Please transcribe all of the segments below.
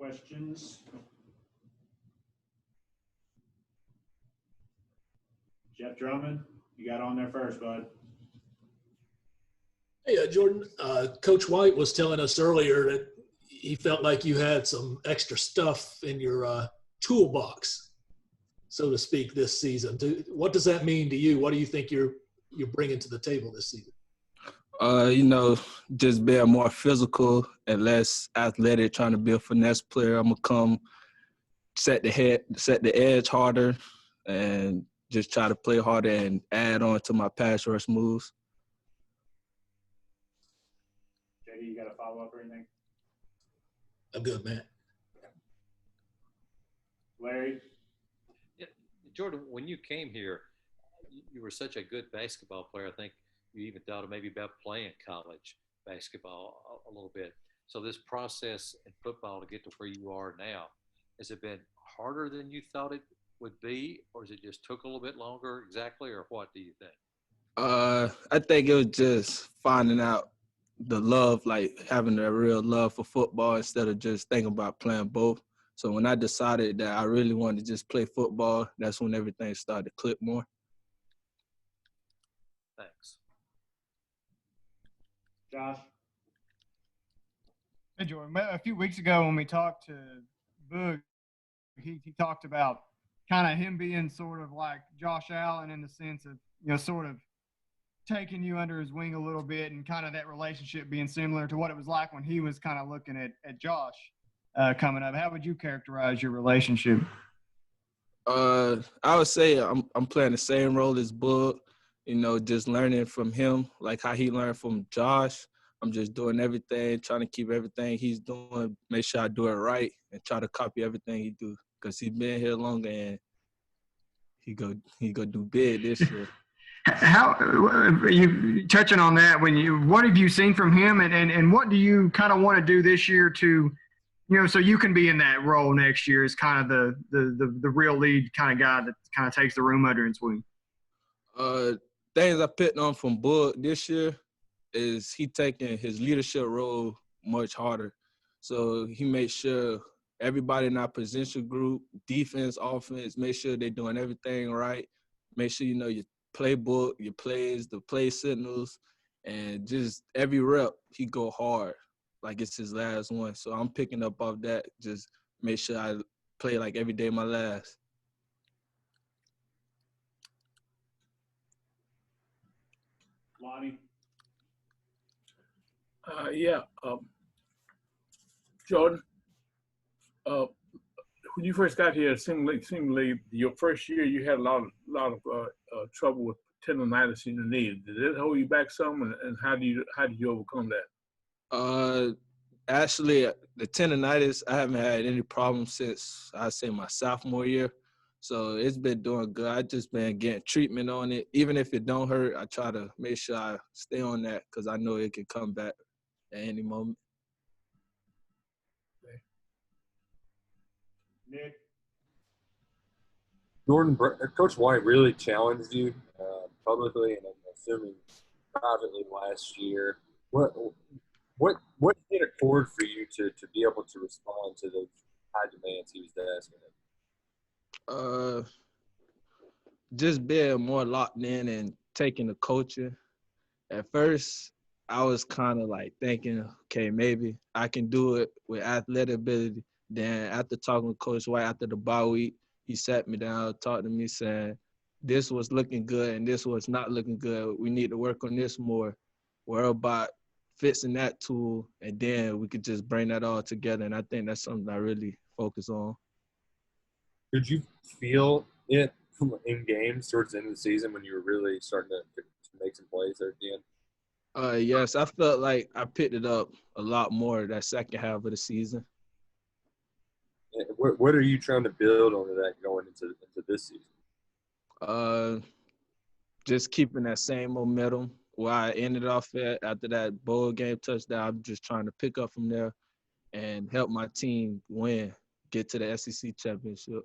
Questions? Jeff Drummond, you got on there first, bud. Hey, Jordan, Coach White was telling us earlier that he felt like you had some extra stuff in your toolbox, so to speak, this season. What does that mean to you? What do you think you're bringing to the table this season? Just being more physical and less athletic, trying to be a finesse player. I'm going to come set the edge harder and just try to play harder and add on to my pass rush moves. JD, you got a follow-up or anything? I'm good, man. Larry? Yeah, Jordan, when you came here, you were such a good basketball player. I think you even thought of maybe about playing college basketball a little bit. So this process in football to get to where you are now, has it been harder than you thought it would be, or has it just took a little bit longer exactly, or what do you think? I think it was just finding out the love, like having a real love for football instead of just thinking about playing both. So when I decided that I really wanted to just play football, that's when everything started to click more. Thanks. Josh? Hey, Jordan. A few weeks ago when we talked to Boog, he talked about kind of him being sort of like Josh Allen in the sense of, sort of taking you under his wing a little bit and kind of that relationship being similar to what it was like when he was kind of looking at Josh coming up. How would you characterize your relationship? I would say I'm playing the same role as Boog, just learning from him, like how he learned from Josh. I'm just doing everything, trying to keep everything he's doing, make sure I do it right, and try to copy everything he do. Because he's been here longer, and he go do big this year. How you touching on that? What have you seen from him, and what do you kind of want to do this year to, so you can be in that role next year as kind of the real lead kind of guy that kind of takes the room under his wing? Things I picked on from Boog this year is he taking his leadership role much harder. So he makes sure everybody in our position group, defense, offense, make sure they're doing everything right. Make sure your playbook, your plays, the play signals, and just every rep he go hard like it's his last one. So I'm picking up off that. Just make sure I play like every day my last. Lonnie? Jordan, when you first got here, seemingly your first year you had a lot of trouble with tendonitis in your knee. Did it hold you back some, and how did you overcome that? Actually, the tendonitis, I haven't had any problems since I say my sophomore year. So it's been doing good. I just been getting treatment on it. Even if it don't hurt, I try to make sure I stay on that because I know it can come back at any moment. Nick? Jordan, Coach White really challenged you publicly and I'm assuming privately last year. What hit a chord for you to be able to respond to those high demands he was asking? Just being more locked in and taking the coaching. At first, I was kind of like thinking, okay, maybe I can do it with athletic ability. Then after talking to Coach White after the bye week, he sat me down, talked to me saying, this was looking good and this was not looking good. We need to work on this more. Worry about fixing that tool, and then we could just bring that all together. And I think that's something I really focus on. Did you feel it in games towards the end of the season when you were really starting to make some plays there at the end? Yes, I felt like I picked it up a lot more that second half of the season. What are you trying to build on that going into this season? Just keeping that same momentum where I ended off at after that bowl game touchdown. I'm just trying to pick up from there and help my team win, get to the SEC championship.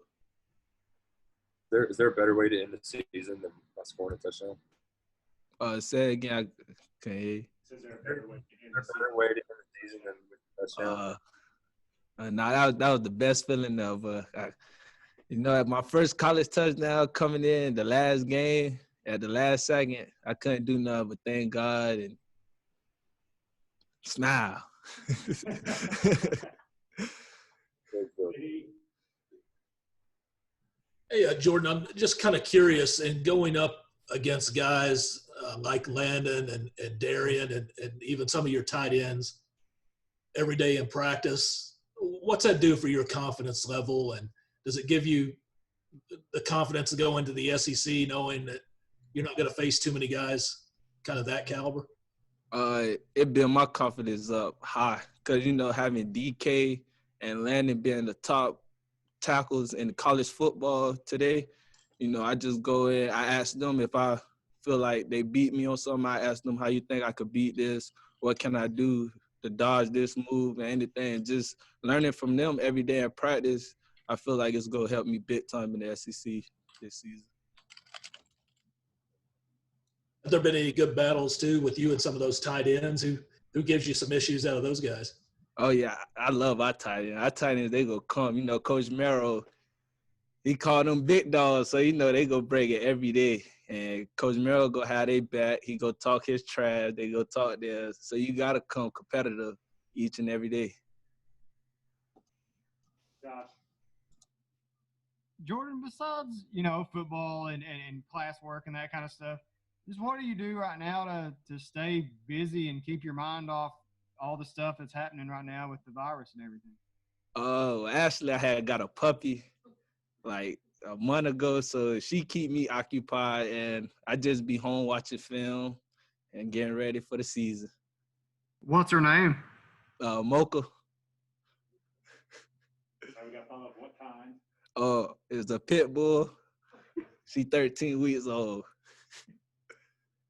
Is there a better way to end the season than by scoring a touchdown? Say it again. Okay. Is there a better way to end the season than with a touchdown? Nah, that was the best feeling ever. At my first college touchdown coming in the last game, at the last second, I couldn't do nothing but thank God and smile. Hey, Jordan, I'm just kind of curious, in going up against guys like Landon and Darian and even some of your tight ends every day in practice, what's that do for your confidence level? And does it give you the confidence to go into the SEC knowing that you're not going to face too many guys kind of that caliber? It built my confidence up high because, having DK and Landon being the top tackles in college football today, I just go in, I ask them if I feel like they beat me or something. I ask them, how you think I could beat this? What can I do to dodge this move and anything? Just learning from them every day in practice, I feel like it's going to help me big time in the SEC this season. Have there been any good battles too with you and some of those tight ends? Who gives you some issues out of those guys? Oh yeah, I love our tight ends. Our tight ends, they go come. Coach Merrill, he called them big dogs, so they go break it every day. And Coach Merrill go have their back. He go talk his trash. They go talk theirs. So you gotta come competitive each and every day. Josh. Jordan, besides, football and classwork and that kind of stuff, just what do you do right now to stay busy and keep your mind off all the stuff that's happening right now with the virus and everything? Oh, actually, I had got a puppy like a month ago, so she keep me occupied, and I just be home watching film and getting ready for the season. What's her name? Mocha. We got followed up what kind? Oh, it's a pit bull. She 13 weeks old.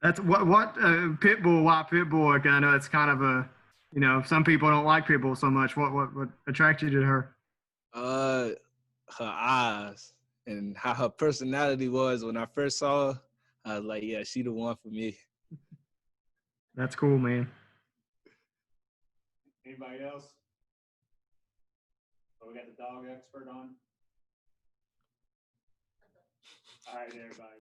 That's what pit bull. Why pit bull? I know it's kind of a, some people don't like pit bull so much. What attracted you to her? Her eyes and how her personality was when I first saw her. I was like, yeah, she the one for me. That's cool, man. Anybody else? So we got the dog expert on. All right, everybody.